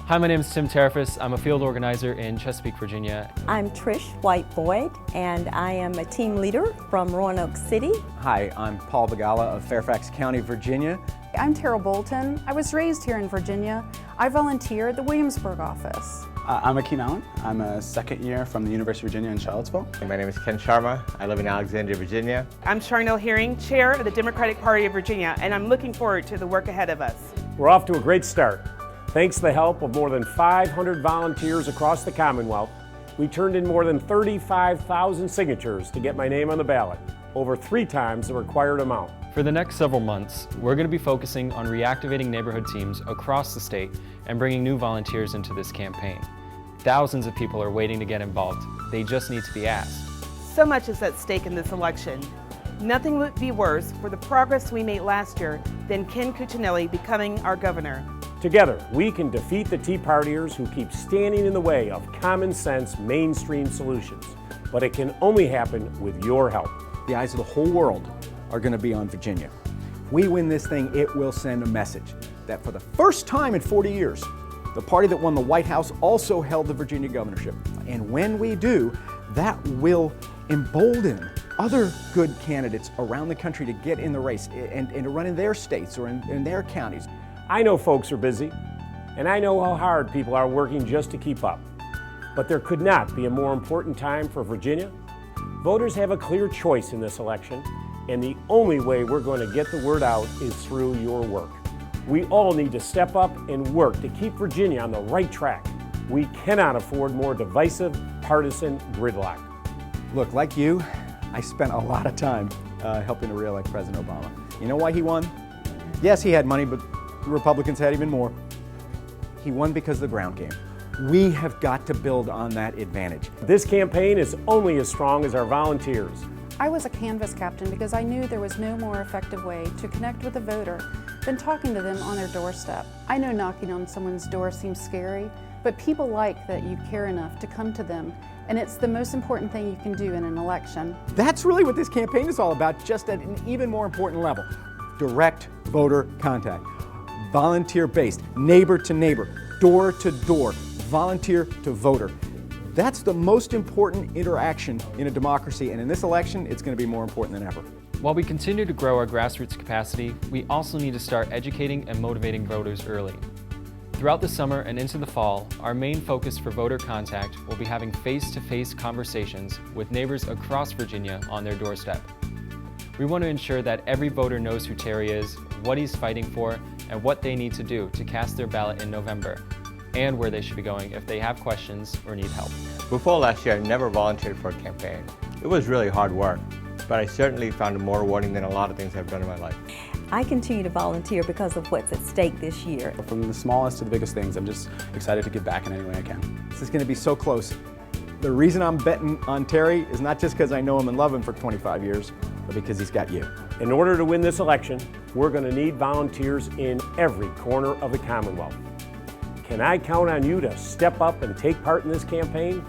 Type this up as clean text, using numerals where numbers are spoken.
Hi, my name is Tim Terafis. I'm a field organizer in Chesapeake, Virginia. I'm Trish White-Boyd, and I am a team leader from Roanoke City. Hi, I'm Paul Begala of Fairfax County, Virginia. I'm Terrell Bolton. I was raised here in Virginia. I volunteer at the Williamsburg office. I'm Kaine. I'm a second year from the University of Virginia in Charlottesville. My name is Ken Sharma. I live in Alexandria, Virginia. I'm Charniele Herring, Chair of the Democratic Party of Virginia, and I'm looking forward to the work ahead of us. We're off to a great start. Thanks to the help of more than 500 volunteers across the Commonwealth, we turned in more than 35,000 signatures to get my name on the ballot, over 3 times the required amount. For the next several months, we're going to be focusing on reactivating neighborhood teams across the state and bringing new volunteers into this campaign. Thousands of people are waiting to get involved. They just need to be asked. So much is at stake in this election. Nothing would be worse for the progress we made last year than Ken Cuccinelli becoming our governor. Together, we can defeat the Tea Partiers who keep standing in the way of common sense mainstream solutions. But it can only happen with your help. The eyes of the whole world are going to be on Virginia. If we win this thing, it will send a message that for the first time in 40 years, the party that won the White House also held the Virginia governorship. And when we do, that will embolden other good candidates around the country to get in the race and to run in their states or in their counties. I know folks are busy, and I know how hard people are working just to keep up. But there could not be a more important time for Virginia. Voters have a clear choice in this election, and the only way we're going to get the word out is through your work. We all need to step up and work to keep Virginia on the right track. We cannot afford more divisive, partisan gridlock. Look, like you, I spent a lot of time helping to re-elect President Obama. You know why he won? Yes, he had money, but the Republicans had even more. He won because of the ground game. We have got to build on that advantage. This campaign is only as strong as our volunteers. I was a canvas captain because I knew there was no more effective way to connect with a voter than talking to them on their doorstep. I know knocking on someone's door seems scary, but people like that you care enough to come to them, and it's the most important thing you can do in an election. That's really what this campaign is all about, just at an even more important level. Direct voter contact. Volunteer-based, neighbor to neighbor, door to door, volunteer to voter. That's the most important interaction in a democracy, and in this election, it's going to be more important than ever. While we continue to grow our grassroots capacity, we also need to start educating and motivating voters early. Throughout the summer and into the fall, our main focus for voter contact will be having face-to-face conversations with neighbors across Virginia on their doorstep. We want to ensure that every voter knows who Terry is, what he's fighting for, and what they need to do to cast their ballot in November, and where they should be going if they have questions or need help. Before last year, I never volunteered for a campaign. It was really hard work, but I certainly found it more rewarding than a lot of things I've done in my life. I continue to volunteer because of what's at stake this year. From the smallest to the biggest things, I'm just excited to give back in any way I can. This is going to be so close. The reason I'm betting on Terry is not just because I know him and love him for 25 years, but because he's got you. In order to win this election, we're going to need volunteers in every corner of the Commonwealth. Can I count on you to step up and take part in this campaign?